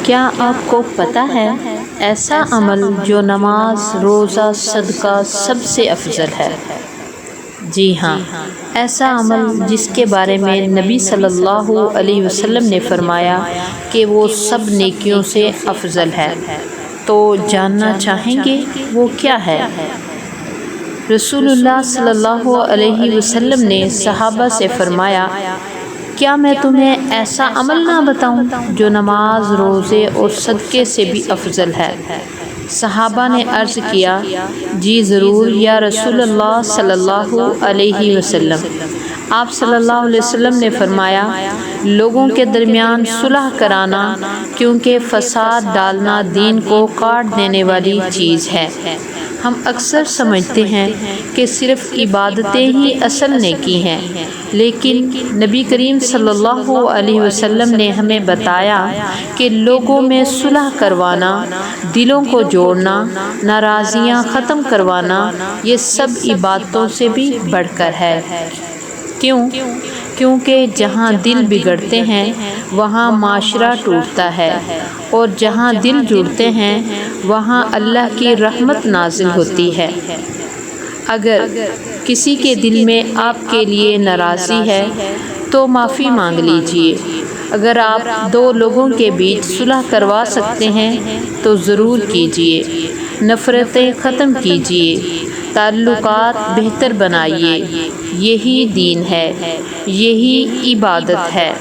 کیا آپ کو پتہ ہے ایسا عمل جو نماز، روزہ، صدقہ سب سے افضل ہے؟ جی ہاں، ایسا عمل جس کے بارے میں نبی صلی اللہ علیہ وسلم نے فرمایا کہ وہ سب نیکیوں سے افضل ہے۔ تو جاننا چاہیں گے وہ کیا ہے؟ رسول اللہ صلی اللہ علیہ وسلم نے صحابہ سے فرمایا، کیا میں تمہیں ایسا عمل نہ بتاؤں جو نماز، روزے اور صدقے سے بھی افضل ہے؟ صحابہ نے عرض کیا، جی ضرور یا رسول اللہ صلی اللہ علیہ وسلم۔ آپ صلی اللہ علیہ وسلم نے فرمایا، لوگوں کے درمیان صلح کرانا، کیونکہ فساد ڈالنا دین کو کاٹ دینے والی چیز ہے۔ ہم اکثر سمجھتے ہیں کہ صرف عبادتیں ہی اصل نیکی ہیں، لیکن نبی کریم صلی اللہ علیہ وسلم نے ہمیں بتایا کہ لوگوں میں صلح کروانا، دلوں کو جوڑنا، ناراضیاں ختم کروانا، یہ سب عبادتوں سے بھی بڑھ کر ہے۔ کیونکہ جہاں دل بگڑتے ہیں وہاں معاشرہ ٹوٹتا ہے، اور جہاں دل جڑتے ہیں وہاں اللہ کی رحمت نازل ہوتی ہے۔ اگر کسی کے دل میں آپ کے لیے ناراضی ہے تو معافی مانگ لیجئے۔ اگر آپ دو لوگوں کے بیچ صلح کروا سکتے ہیں تو ضرور کیجئے۔ نفرتیں ختم کیجئے، تعلقات بہتر بنائیے۔ یہی دین ہے، یہی عبادت ہے۔